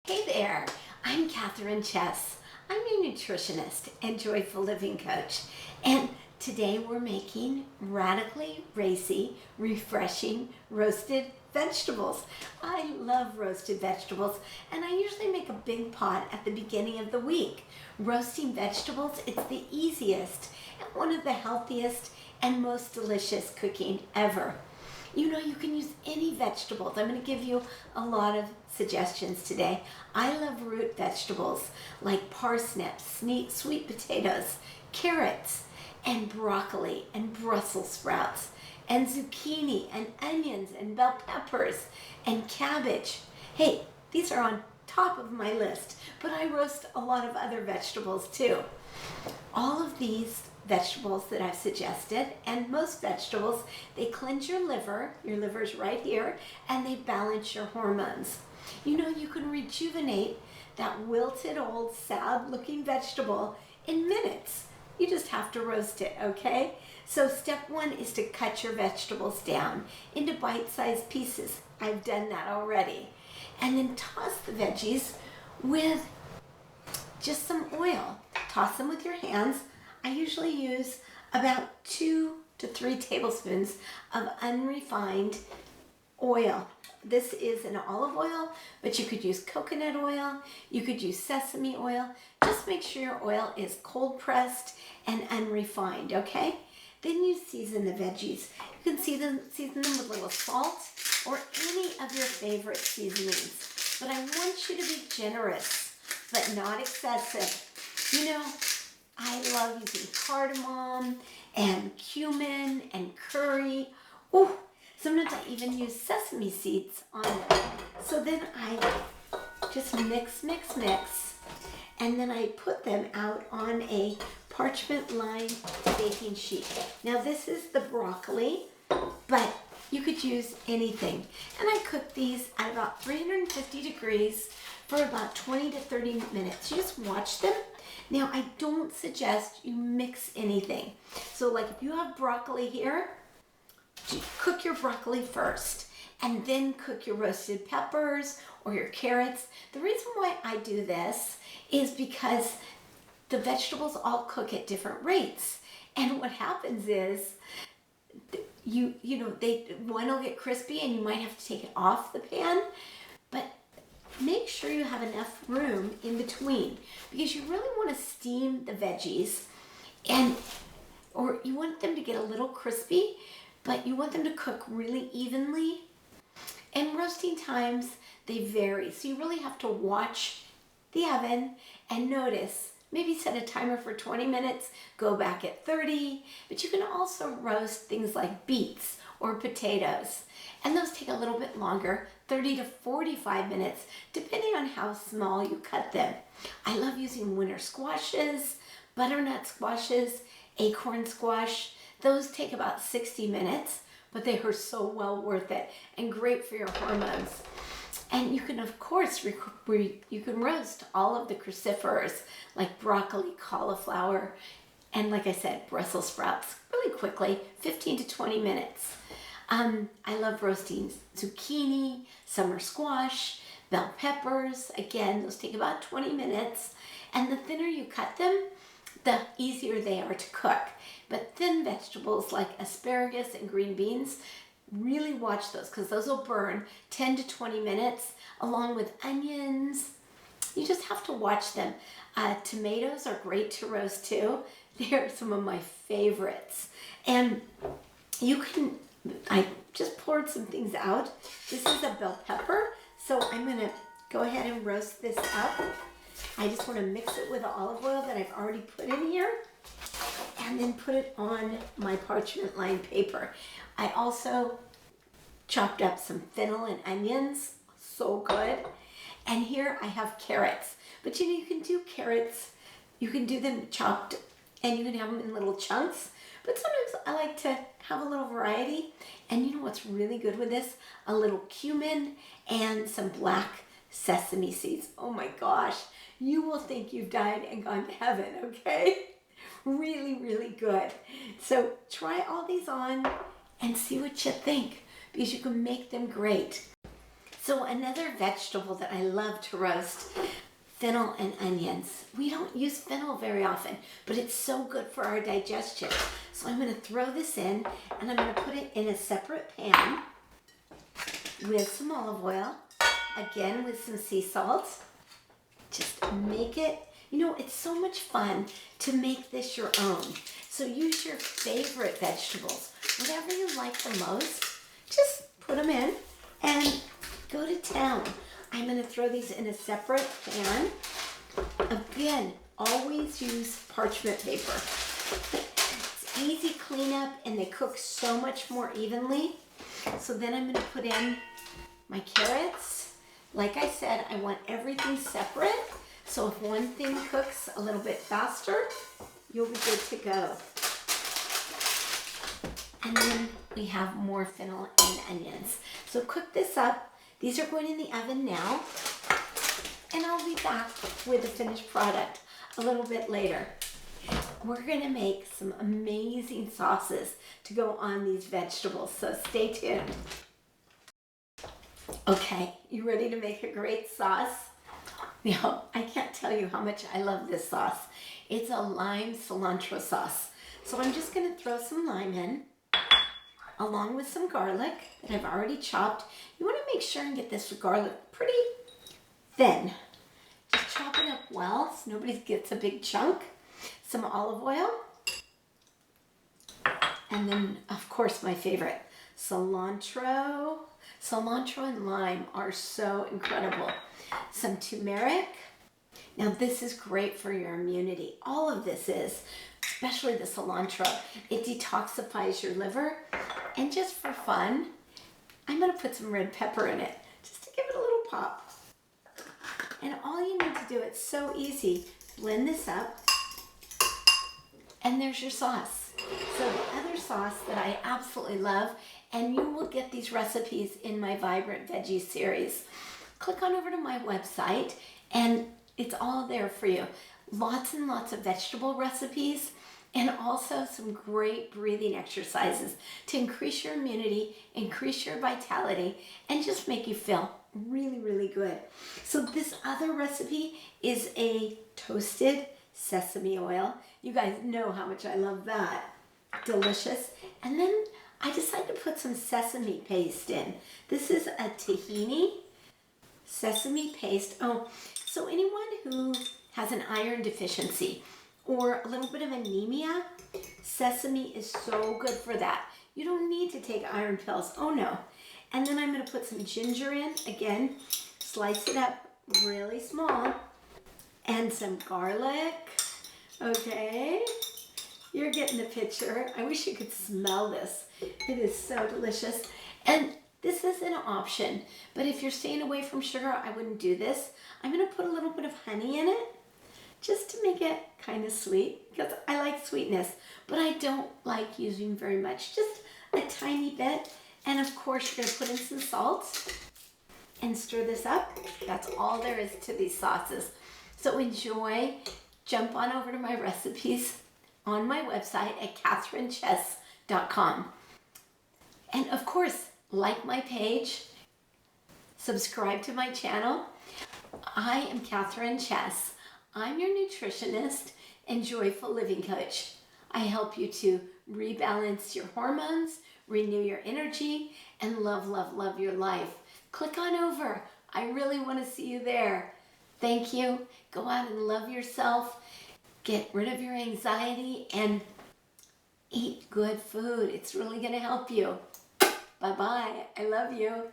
Hey there, I'm Kathryn Chess. I'm your nutritionist and joyful living coach. And today we're making radically racy, refreshing roasted vegetables. I love roasted vegetables, and I usually make a big pot at the beginning of the week. Roasting vegetables, it's the easiest and one of the healthiest and most delicious cooking ever. You can use any vegetables. I'm going to give you a lot of suggestions today. I love root vegetables like parsnips, sweet potatoes, carrots, and broccoli, and Brussels sprouts, and zucchini, and onions, and bell peppers, and cabbage. Hey, these are on top of my list, but I roast a lot of other vegetables too. All of these vegetables that I've suggested, and most vegetables, they cleanse your liver's right here, and they balance your hormones. You can rejuvenate that wilted old sad looking vegetable in minutes. You just have to roast it, okay? So step one is to cut your vegetables down into bite-sized pieces. I've done that already. And then toss the veggies with just some oil. Toss them with your hands. I usually use about 2 to 3 tablespoons of unrefined oil. This is an olive oil, but you could use coconut oil, you could use sesame oil. Just make sure your oil is cold pressed and unrefined, okay? Then you season the veggies. You can season them with a little salt or any of your favorite seasonings. But I want you to be generous, but not excessive. I love using cardamom and cumin and curry. Ooh, sometimes I even use sesame seeds on them. So then I just mix, and then I put them out on a parchment lined baking sheet. Now this is the broccoli, but you could use anything. And I cook these at about 350 degrees for about 20 to 30 minutes. You just watch them. Now, I don't suggest you mix anything. So like if you have broccoli here, cook your broccoli first and then cook your roasted peppers or your carrots. The reason why I do this is because the vegetables all cook at different rates. And what happens is one will get crispy and you might have to take it off the pan, but make sure you have enough room in between because you really want to steam the veggies or you want them to get a little crispy, but you want them to cook really evenly. And roasting times, they vary. So you really have to watch the oven and notice. Maybe set a timer for 20 minutes, go back at 30, but you can also roast things like beets or potatoes. And those take a little bit longer, 30 to 45 minutes, depending on how small you cut them. I love using winter squashes, butternut squashes, acorn squash. Those take about 60 minutes, but they are so well worth it and great for your hormones. And you can, of course, you can roast all of the cruciferous like broccoli, cauliflower, and like I said, Brussels sprouts really quickly, 15 to 20 minutes. I love roasting zucchini, summer squash, bell peppers. Again, those take about 20 minutes. And the thinner you cut them, the easier they are to cook. But thin vegetables like asparagus and green beans, really watch those because those will burn 10 to 20 minutes along with onions. You just have to watch them. Tomatoes are great to roast too. They're some of my favorites. And I just poured some things out. This is a bell pepper, so I'm gonna go ahead and roast this up. I just wanna mix it with the olive oil that I've already put in here and then put it on my parchment lined paper. I also chopped up some fennel and onions, so good. And here I have carrots. But you can do carrots, you can do them chopped and you can have them in little chunks. But sometimes I like to have a little variety. And you know what's really good with this? A little cumin and some black sesame seeds. Oh my gosh, you will think you've died and gone to heaven, okay? Really, really good. So try all these on and see what you think because you can make them great. So another vegetable that I love to roast, fennel and onions. We don't use fennel very often, but it's so good for our digestion. So I'm going to throw this in, and I'm going to put it in a separate pan with some olive oil, again with some sea salt. Just make it, it's so much fun to make this your own. So use your favorite vegetables, whatever you like the most, just put them in and go to town. I'm going to throw these in a separate pan. Again, always use parchment paper. It's easy cleanup and they cook so much more evenly. So then I'm going to put in my carrots. Like I said, I want everything separate. So if one thing cooks a little bit faster, you'll be good to go. And then we have more fennel and onions. So cook this up. These are going in the oven now, and I'll be back with the finished product a little bit later. We're gonna make some amazing sauces to go on these vegetables, so stay tuned. Okay, you ready to make a great sauce? Now, I can't tell you how much I love this sauce. It's a lime cilantro sauce. So I'm just gonna throw some lime in, along with some garlic that I've already chopped. You want to make sure and get this garlic pretty thin. Just chop it up well so nobody gets a big chunk. Some olive oil. And then, of course, my favorite, cilantro. Cilantro and lime are so incredible. Some turmeric. Now, this is great for your immunity. All of this is, especially the cilantro. It detoxifies your liver. And just for fun, I'm going to put some red pepper in it, just to give it a little pop. And all you need to do, it's so easy, blend this up, and there's your sauce. So the other sauce that I absolutely love, and you will get these recipes in my Vibrant Veggies series. Click on over to my website, and it's all there for you. Lots and lots of vegetable recipes, and also some great breathing exercises to increase your immunity, increase your vitality, and just make you feel really, really good. So this other recipe is a toasted sesame oil. You guys know how much I love that. Delicious. And then I decided to put some sesame paste in. This is a tahini sesame paste. Oh, so anyone who has an iron deficiency or a little bit of anemia, sesame is so good for that. You don't need to take iron pills. Oh no. And then I'm going to put some ginger in. Again, slice it up really small. And some garlic. Okay. You're getting the picture. I wish you could smell this. It is so delicious. And this is an option. But if you're staying away from sugar, I wouldn't do this. I'm going to put a little bit of honey in it, just to make it kind of sweet, because I like sweetness, but I don't like using very much, just a tiny bit. And of course, you're gonna put in some salt and stir this up. That's all there is to these sauces. So enjoy. Jump on over to my recipes on my website at kathrynchess.com. And of course, like my page, subscribe to my channel. I am Kathryn Chess. I'm your nutritionist and joyful living coach. I help you to rebalance your hormones, renew your energy, and love, love, love your life. Click on over. I really want to see you there. Thank you. Go out and love yourself. Get rid of your anxiety and eat good food. It's really going to help you. Bye-bye. I love you.